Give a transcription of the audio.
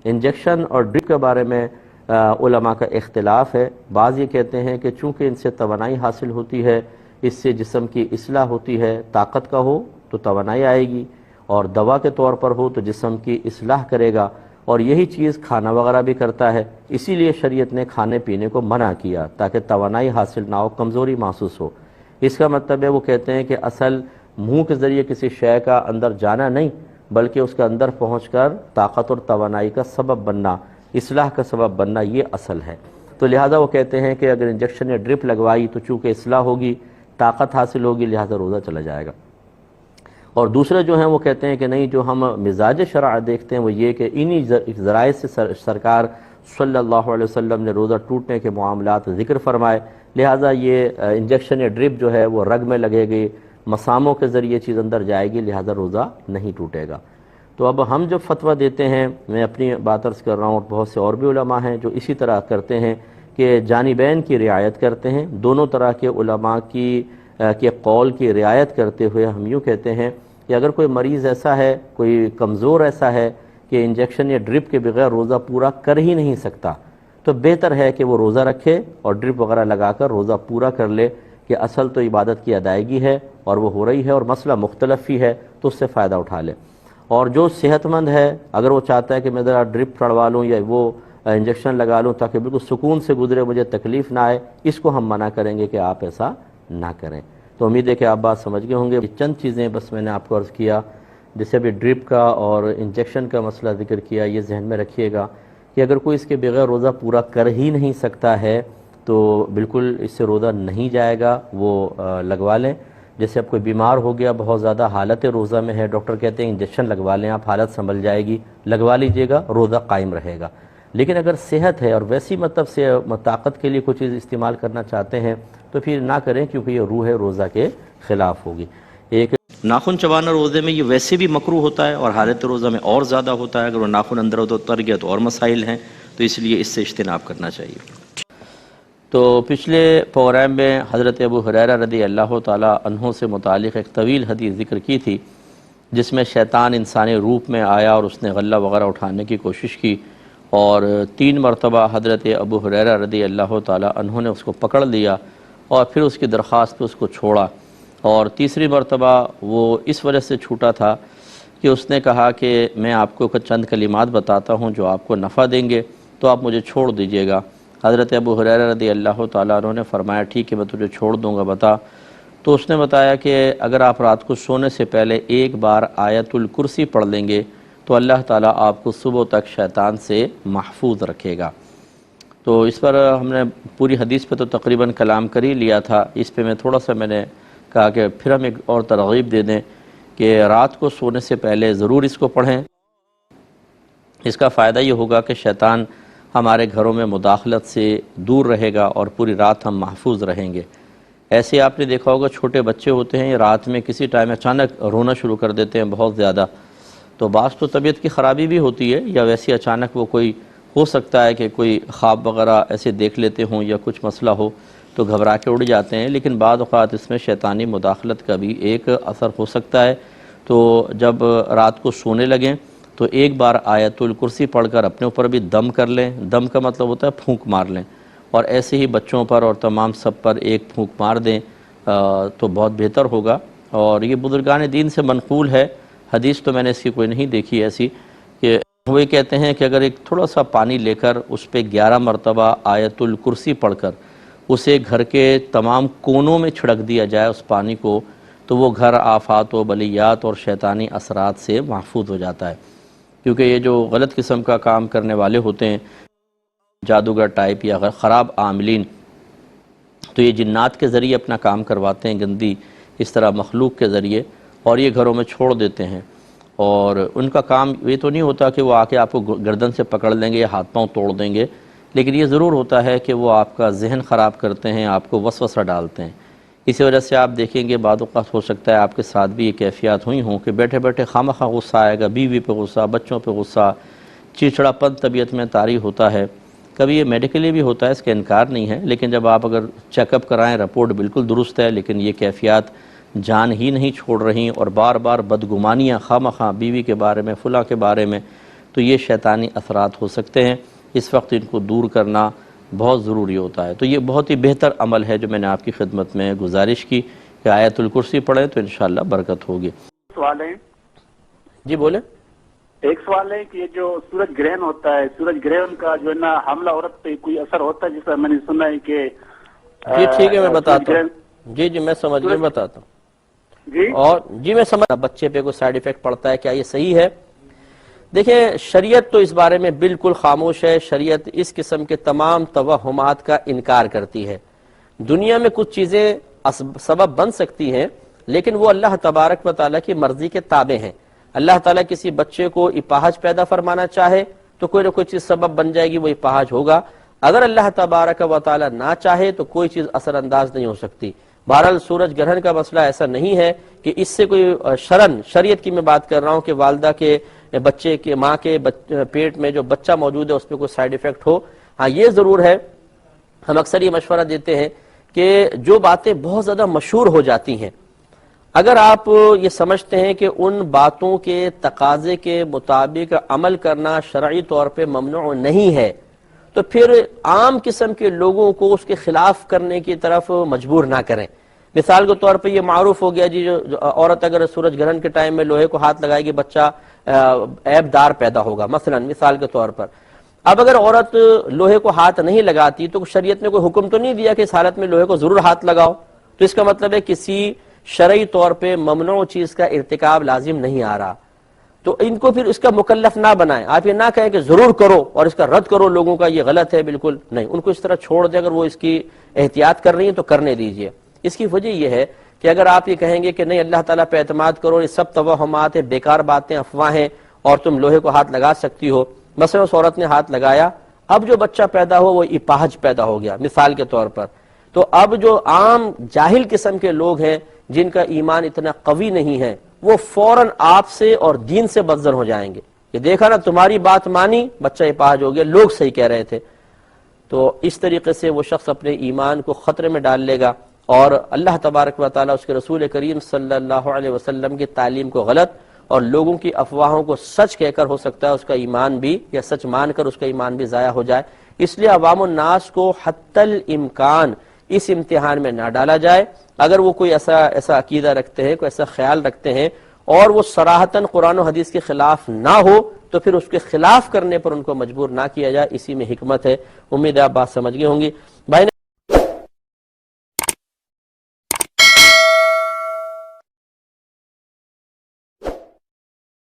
Injection اور drip کے بارے میں علماء کا اختلاف ہے۔ بعض یہ کہتے ہیں کہ چونکہ ان سے توانائی حاصل ہوتی ہے، اس سے جسم کی اصلاح ہوتی ہے، طاقت کا ہو تو توانائی آئے گی، اور دوا کے طور پر ہو تو جسم کی اصلاح کرے گا، اور یہی چیز کھانا وغیرہ بھی کرتا ہے، اسی لیے شریعت نے کھانے پینے کو منع کیا تاکہ توانائی حاصل نہ ہو، کمزوری محسوس ہو۔ اس کا مطلب ہے وہ کہتے ہیں کہ اصل منہ کے ذریعے کسی شے کا اندر جانا نہیں، بلکہ اس کے اندر پہنچ کر طاقت اور توانائی کا سبب بننا، اصلاح کا سبب بننا، یہ اصل ہے۔ تو لہٰذا وہ کہتے ہیں کہ اگر انجیکشن یا ڈرپ لگوائی تو چونکہ اصلاح ہوگی، طاقت حاصل ہوگی، لہٰذا روزہ چلا جائے گا۔ اور دوسرے جو ہیں وہ کہتے ہیں کہ نہیں، جو ہم مزاج شرع دیکھتے ہیں وہ یہ کہ انہی ذرائع سے سرکار صلی اللہ علیہ وسلم نے روزہ ٹوٹنے کے معاملات ذکر فرمائے، لہٰذا یہ انجیکشن یا ڈرپ جو ہے وہ رگ میں لگے گی، مساموں کے ذریعے چیز اندر جائے گی، لہٰذا روزہ نہیں ٹوٹے گا۔ تو اب ہم جب فتویٰ دیتے ہیں، میں اپنی بات عرض کر رہا ہوں، بہت سے اور بھی علماء ہیں جو اسی طرح کرتے ہیں کہ جانبین کی رعایت کرتے ہیں، دونوں طرح کے علماء کے قول کی رعایت کرتے ہوئے ہم یوں کہتے ہیں کہ اگر کوئی مریض ایسا ہے، کوئی کمزور ایسا ہے کہ انجیکشن یا ڈرپ کے بغیر روزہ پورا کر ہی نہیں سکتا، تو بہتر ہے کہ وہ روزہ رکھے اور ڈرپ وغیرہ لگا کر روزہ پورا کر لے، کہ اصل تو عبادت کی ادائیگی ہے اور وہ ہو رہی ہے اور مسئلہ مختلف ہی ہے، تو اس سے فائدہ اٹھا لے۔ اور جو صحت مند ہے، اگر وہ چاہتا ہے کہ میں ذرا ڈرپ چڑھوا لوں یا وہ انجیکشن لگا لوں تاکہ بالکل سکون سے گزرے، مجھے تکلیف نہ آئے، اس کو ہم منع کریں گے کہ آپ ایسا نہ کریں۔ تو امید ہے کہ آپ بات سمجھ گئے ہوں گے۔ چند چیزیں بس میں نے آپ کو عرض کیا، جیسے ابھی ڈرپ کا اور انجیکشن کا مسئلہ ذکر کیا، یہ ذہن میں رکھیے گا کہ اگر کوئی اس کے بغیر روزہ پورا کر ہی نہیں سکتا ہے تو بالکل اس سے روزہ نہیں جائے گا، وہ لگوا لیں۔ جیسے اب کوئی بیمار ہو گیا، بہت زیادہ حالت روزہ میں ہے، ڈاکٹر کہتے ہیں انجیکشن لگوا لیں، آپ حالت سنبھل جائے گی، لگوا لیجئے گا، روزہ قائم رہے گا۔ لیکن اگر صحت ہے اور ویسی مطلب سے طاقت کے لیے کوئی چیز استعمال کرنا چاہتے ہیں تو پھر نہ کریں، کیونکہ یہ روح روزہ کے خلاف ہوگی۔ ایک ناخن چبانا روزے میں یہ ویسے بھی مکروہ ہوتا ہے اور حالت روزہ میں اور زیادہ ہوتا ہے، اگر وہ ناخن اندر اتر گیا تو اور مسائل ہیں، تو اس لیے اس سے اجتناب کرنا چاہیے۔ تو پچھلے پروگرام میں حضرت ابو ہریرہ رضی اللہ تعالیٰ عنہ سے متعلق ایک طویل حدیث ذکر کی تھی، جس میں شیطان انسانی روپ میں آیا اور اس نے غلہ وغیرہ اٹھانے کی کوشش کی، اور 3 مرتبہ حضرت ابو ہریرہ رضی اللہ تعالیٰ عنہ نے اس کو پکڑ لیا اور پھر اس کی درخواست پہ اس کو چھوڑا، اور تیسری مرتبہ وہ اس وجہ سے چھوٹا تھا کہ اس نے کہا کہ میں آپ کو چند کلمات بتاتا ہوں جو آپ کو نفع دیں گے، تو آپ مجھے چھوڑ دیجیے گا۔ حضرت ابو ہریرہ رضی اللہ تعالیٰ عنہ نے فرمایا ٹھیک ہے، میں تجھے چھوڑ دوں گا، بتا۔ تو اس نے بتایا کہ اگر آپ رات کو سونے سے پہلے ایک بار آیت الکرسی پڑھ لیں گے تو اللہ تعالیٰ آپ کو صبح تک شیطان سے محفوظ رکھے گا۔ تو اس پر ہم نے پوری حدیث پہ تو تقریباً کلام کر ہی لیا تھا، اس پہ میں تھوڑا سا میں نے کہا کہ پھر ہم ایک اور ترغیب دے دیں کہ رات کو سونے سے پہلے ضرور اس کو پڑھیں۔ اس کا فائدہ یہ ہوگا کہ شیطان ہمارے گھروں میں مداخلت سے دور رہے گا اور پوری رات ہم محفوظ رہیں گے۔ ایسے آپ نے دیکھا ہوگا چھوٹے بچے ہوتے ہیں، رات میں کسی ٹائم اچانک رونا شروع کر دیتے ہیں بہت زیادہ، تو بعض تو طبیعت کی خرابی بھی ہوتی ہے، یا ویسے اچانک وہ کوئی ہو سکتا ہے کہ کوئی خواب وغیرہ ایسے دیکھ لیتے ہوں یا کچھ مسئلہ ہو تو گھبرا کے اڑ جاتے ہیں، لیکن بعض اوقات اس میں شیطانی مداخلت کا بھی ایک اثر ہو سکتا ہے۔ تو جب رات کو سونے لگیں تو ایک بار آیت الکرسی پڑھ کر اپنے اوپر بھی دم کر لیں، دم کا مطلب ہوتا ہے پھونک مار لیں، اور ایسے ہی بچوں پر اور تمام سب پر ایک پھونک مار دیں تو بہت بہتر ہوگا۔ اور یہ بزرگان دین سے منقول ہے، حدیث تو میں نے اس کی کوئی نہیں دیکھی ایسی، کہ وہ کہتے ہیں کہ اگر ایک تھوڑا سا پانی لے کر اس پہ 11 مرتبہ آیت الکرسی پڑھ کر اسے گھر کے تمام کونوں میں چھڑک دیا جائے اس پانی کو، تو وہ گھر آفات و بلیات اور شیطانی اثرات سے محفوظ ہو جاتا ہے۔ کیونکہ یہ جو غلط قسم کا کام کرنے والے ہوتے ہیں، جادوگر ٹائپ یا خراب عاملین، تو یہ جنات کے ذریعے اپنا کام کرواتے ہیں، گندی اس طرح مخلوق کے ذریعے، اور یہ گھروں میں چھوڑ دیتے ہیں۔ اور ان کا کام یہ تو نہیں ہوتا کہ وہ آ کے آپ کو گردن سے پکڑ لیں گے یا ہاتھ پاؤں توڑ دیں گے، لیکن یہ ضرور ہوتا ہے کہ وہ آپ کا ذہن خراب کرتے ہیں، آپ کو وسوسہ ڈالتے ہیں۔ اسی وجہ سے آپ دیکھیں گے بعض اوقات ہو سکتا ہے آپ کے ساتھ بھی یہ کیفیات ہوئی ہوں کہ بیٹھے بیٹھے خواہ غصہ آئے گا، بیوی پہ غصہ، بچوں پہ غصہ، چڑچڑا پن طبیعت میں طاری ہوتا ہے۔ کبھی یہ میڈیکلی بھی ہوتا ہے، اس کا انکار نہیں ہے، لیکن جب آپ اگر چیک اپ کرائیں رپورٹ بالکل درست ہے، لیکن یہ کیفیات جان ہی نہیں چھوڑ رہی اور بار بار بدگمانیاں خواہ بیوی کے بارے میں، فلاں کے بارے میں، تو یہ شیطانی اثرات ہو سکتے ہیں، اس وقت ان کو دور کرنا بہت ضروری ہوتا ہے۔ تو یہ بہت ہی بہتر عمل ہے جو میں نے آپ کی خدمت میں گزارش کی کہ آیت الکرسی پڑھیں تو انشاءاللہ برکت ہوگی۔ سوال ہے جی بولیں۔ ایک سوال ہے کہ یہ جو سورج گرہن ہوتا ہے، سورج گرہن کا جو ہے نا حاملہ عورت پہ کوئی اثر ہوتا ہے؟ جیسا میں نے سنا ہے کہ جی ٹھیک ہے، میں بتاتا ہوں۔ جی میں سمجھ گیا، بتاتا ہوں۔ جی اور جی میں سمجھ، بچے پہ کوئی سائیڈ ایفیکٹ پڑتا ہے، کیا یہ صحیح ہے؟ دیکھیں شریعت تو اس بارے میں بالکل خاموش ہے، شریعت اس قسم کے تمام توہمات کا انکار کرتی ہے۔ دنیا میں کچھ چیزیں سبب بن سکتی ہیں لیکن وہ اللہ تبارک و تعالیٰ کی مرضی کے تابع ہیں۔ اللہ تعالیٰ کسی بچے کو اپاہج پیدا فرمانا چاہے تو کوئی نہ کوئی چیز سبب بن جائے گی، وہ اپاہج ہوگا۔ اگر اللہ تبارک و تعالیٰ نہ چاہے تو کوئی چیز اثر انداز نہیں ہو سکتی۔ بہرحال سورج گرہن کا مسئلہ ایسا نہیں ہے کہ اس سے کوئی شریعت کی میں بات کر رہا ہوں کہ والدہ کے بچے کے ماں کے پیٹ میں جو بچہ موجود ہے اس پہ کوئی سائیڈ ایفیکٹ ہو۔ ہاں یہ ضرور ہے، ہم اکثر یہ مشورہ دیتے ہیں کہ جو باتیں بہت زیادہ مشہور ہو جاتی ہیں، اگر آپ یہ سمجھتے ہیں کہ ان باتوں کے تقاضے کے مطابق عمل کرنا شرعی طور پہ ممنوع نہیں ہے تو پھر عام قسم کے لوگوں کو اس کے خلاف کرنے کی طرف مجبور نہ کریں۔ مثال کے طور پہ یہ معروف ہو گیا جی، جو عورت اگر سورج گرہن کے ٹائم میں لوہے کو ہاتھ لگائے گی بچہ عیب دار پیدا ہوگا، مثلا مثال کے طور پر۔ اب اگر عورت لوہے کو ہاتھ نہیں لگاتی تو شریعت نے کوئی حکم تو نہیں دیا کہ اس حالت میں لوہے کو ضرور ہاتھ لگاؤ، تو اس کا مطلب ہے کسی شرعی طور پہ ممنوع چیز کا ارتکاب لازم نہیں آ رہا، تو ان کو پھر اس کا مکلف نہ بنائیں۔ آپ یہ نہ کہیں کہ ضرور کرو اور اس کا رد کرو لوگوں کا، یہ غلط ہے، بالکل نہیں، ان کو اس طرح چھوڑ دیں۔ اگر وہ اس کی احتیاط کر رہی ہیں تو کرنے دیجئے۔ اس کی وجہ یہ ہے کہ اگر آپ یہ کہیں گے کہ نہیں اللہ تعالیٰ پہ اعتماد کرو، یہ سب توہمات ہیں، بیکار باتیں، افواہیں، اور تم لوہے کو ہاتھ لگا سکتی ہو، مثلا اس عورت نے ہاتھ لگایا، اب جو بچہ پیدا ہو وہ اپاہج پیدا ہو گیا مثال کے طور پر، تو اب جو عام جاہل قسم کے لوگ ہیں جن کا ایمان اتنا قوی نہیں ہے وہ فوراً آپ سے اور دین سے بدظن ہو جائیں گے کہ دیکھا نا تمہاری بات مانی، بچہ اپاہج ہو گیا، لوگ صحیح کہہ رہے تھے۔ تو اس طریقے سے وہ شخص اپنے ایمان کو خطرے میں ڈال لے گا اور اللہ تبارک و تعالیٰ اس کے رسول کریم صلی اللہ علیہ وسلم کی تعلیم کو غلط اور لوگوں کی افواہوں کو سچ کہہ کر ہو سکتا ہے اس کا ایمان بھی، یا سچ مان کر اس کا ایمان بھی ضائع ہو جائے۔ اس لیے عوام الناس کو حتی الامکان اس امتحان میں نہ ڈالا جائے۔ اگر وہ کوئی ایسا عقیدہ رکھتے ہیں، کوئی ایسا خیال رکھتے ہیں اور وہ صراحتاً قرآن و حدیث کے خلاف نہ ہو تو پھر اس کے خلاف کرنے پر ان کو مجبور نہ کیا جائے، اسی میں حکمت ہے۔ امید ہے آپ بات سمجھ گئے ہوں گی۔ بھائی